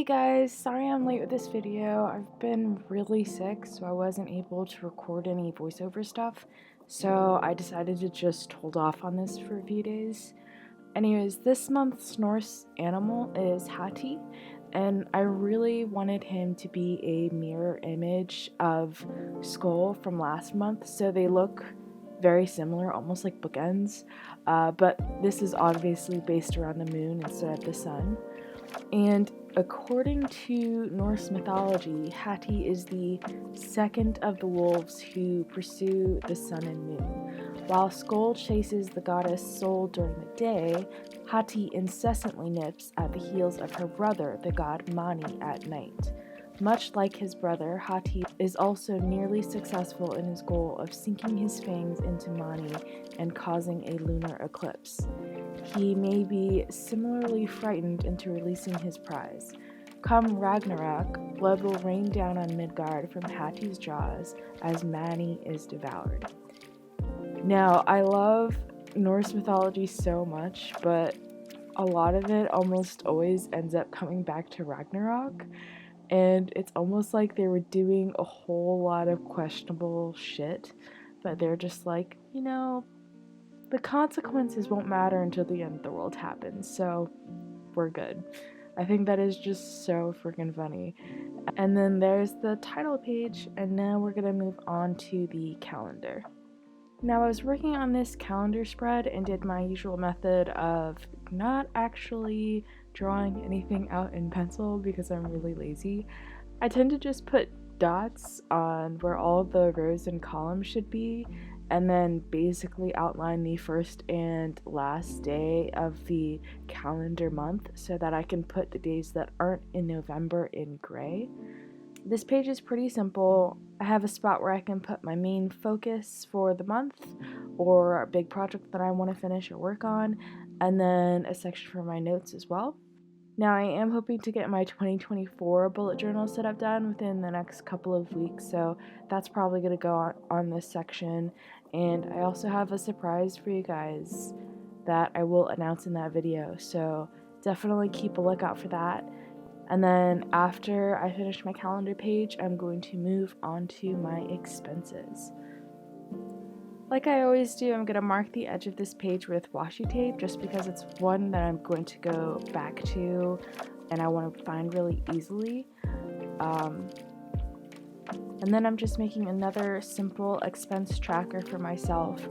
Hey guys, sorry I'm late with this video. I've been really sick, so I wasn't able to record any voiceover stuff, so I decided to just hold off on this for a few days. Anyways, this month's Norse animal is Hati, and I really wanted him to be a mirror image of Skull from last month, so they look very similar, almost like bookends, but this is obviously based around the moon instead of the sun. And according to Norse mythology, Hati is the second of the wolves who pursue the sun and moon. While Skoll chases the goddess Sol during the day, Hati incessantly nips at the heels of her brother, the god Mani, at night. Much like his brother, Hati is also nearly successful in his goal of sinking his fangs into Mani and causing a lunar eclipse. He may be similarly frightened into releasing his prize. Come Ragnarok, blood will rain down on Midgard from Hati's jaws as Mani is devoured. Now, I love Norse mythology so much, but a lot of it almost always ends up coming back to Ragnarok, and it's almost like they were doing a whole lot of questionable shit, but they're just like, the consequences won't matter until the end of the world happens, so we're good. I think that is just so freaking funny. And then there's the title page, and now we're gonna move on to the calendar. Now, I was working on this calendar spread and did my usual method of not actually drawing anything out in pencil because I'm really lazy. I tend to just put dots on where all the rows and columns should be, and then basically outline the first and last day of the calendar month so that I can put the days that aren't in November in gray. This page is pretty simple. I have a spot where I can put my main focus for the month or a big project that I want to finish or work on, and then a section for my notes as well. Now, I am hoping to get my 2024 bullet journal setup done within the next couple of weeks, so that's probably going to go on this section. And I also have a surprise for you guys that I will announce in that video, so definitely keep a lookout for that. And then after I finish my calendar page, I'm going to move on to my expenses. Like I always do, I'm going to mark the edge of this page with washi tape just because it's one that I'm going to go back to and I want to find really easily. And then I'm just making another simple expense tracker for myself.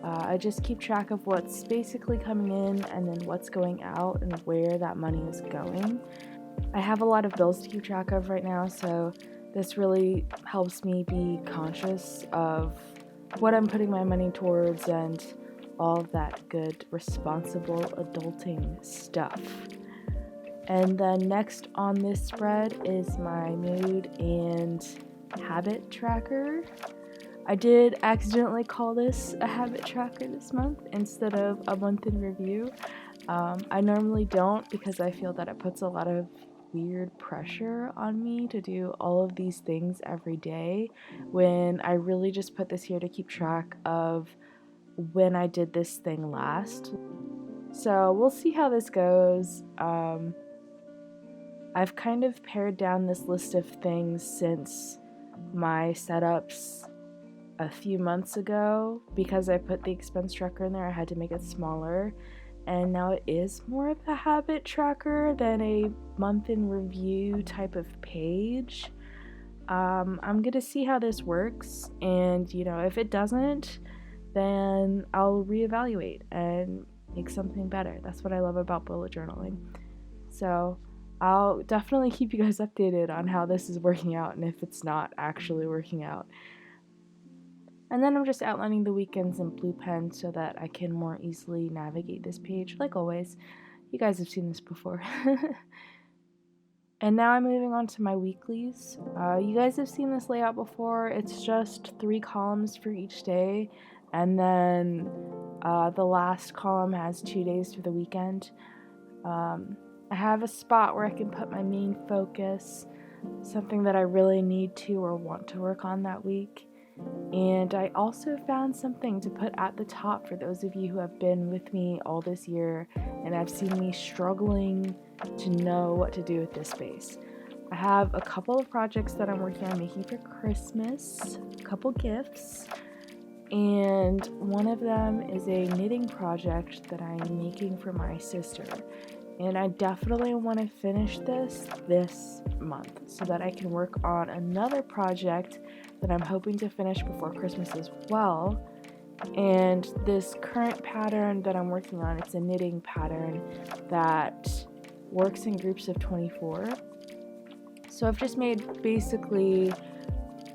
I just keep track of what's basically coming in and then what's going out and where that money is going. I have a lot of bills to keep track of right now, so this really helps me be conscious of what I'm putting my money towards and all of that good, responsible adulting stuff. And then next on this spread is my mood and habit tracker. I did accidentally call this a habit tracker this month instead of a month in review. I normally don't because I feel that it puts a lot of weird pressure on me to do all of these things every day when I really just put this here to keep track of when I did this thing last. So we'll see how this goes. I've kind of pared down this list of things since my setups a few months ago because I put the expense tracker in there. I had to make it smaller. And now it is more of a habit tracker than a month in review type of page. I'm gonna see how this works, and if it doesn't, then I'll reevaluate and make something better. That's what I love about bullet journaling. So I'll definitely keep you guys updated on how this is working out and if it's not actually working out. And then I'm just outlining the weekends in blue pen so that I can more easily navigate this page, like always. You guys have seen this before. And now I'm moving on to my weeklies. You guys have seen this layout before. It's just 3 columns for each day, and then the last column has 2 days for the weekend. I have a spot where I can put my main focus, something that I really need to or want to work on that week. And I also found something to put at the top for those of you who have been with me all this year and have seen me struggling to know what to do with this space. I have a couple of projects that I'm working on making for Christmas, a couple gifts, and one of them is a knitting project that I'm making for my sister. And I definitely want to finish this month so that I can work on another project that I'm hoping to finish before Christmas as well. And this current pattern that I'm working on, it's a knitting pattern that works in groups of 24. So I've just made basically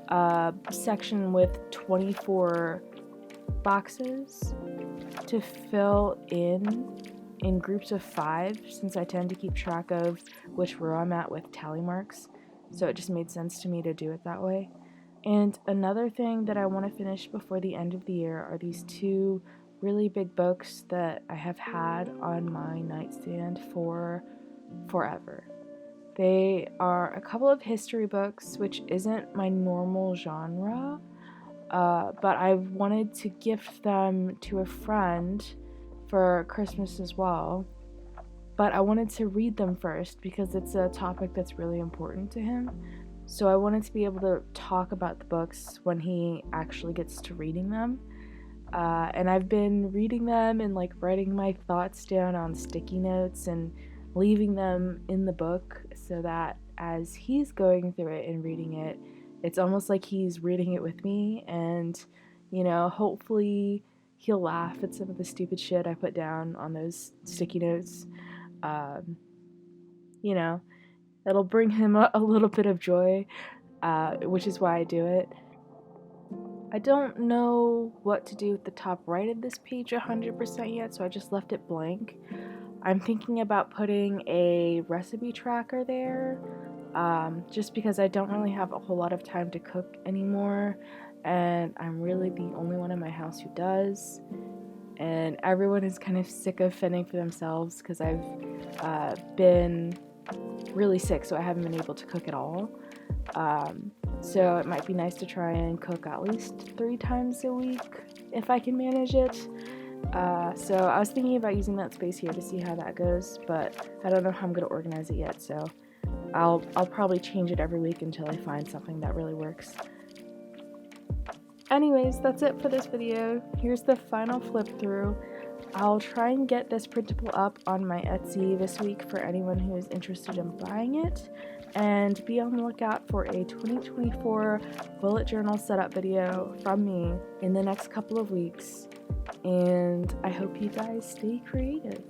a section with 24 boxes to fill in groups of 5, since I tend to keep track of which row I'm at with tally marks. So it just made sense to me to do it that way. And another thing that I want to finish before the end of the year are these 2 really big books that I have had on my nightstand for forever. They are a couple of history books, which isn't my normal genre, but I wanted to gift them to a friend for Christmas as well. But I wanted to read them first because it's a topic that's really important to him. So I wanted to be able to talk about the books when he actually gets to reading them. And I've been reading them and like writing my thoughts down on sticky notes and leaving them in the book so that as he's going through it and reading it, it's almost like he's reading it with me, and hopefully he'll laugh at some of the stupid shit I put down on those sticky notes. Um, you know, it'll bring him a little bit of joy, which is why I do it. I don't know what to do with the top right of this page 100% yet, so I just left it blank. I'm thinking about putting a recipe tracker there, just because I don't really have a whole lot of time to cook anymore, and I'm really the only one in my house who does, and everyone is kind of sick of fending for themselves because I've been really sick, so I haven't been able to cook at all. So it might be nice to try and cook at least 3 times a week if I can manage it. So I was thinking about using that space here to see how that goes, but I don't know how I'm going to organize it yet, so I'll probably change it every week until I find something that really works. Anyways, that's it for this video. Here's the final flip through. I'll try and get this printable up on my Etsy this week for anyone who is interested in buying it, and be on the lookout for a 2024 bullet journal setup video from me in the next couple of weeks. And I hope you guys stay creative.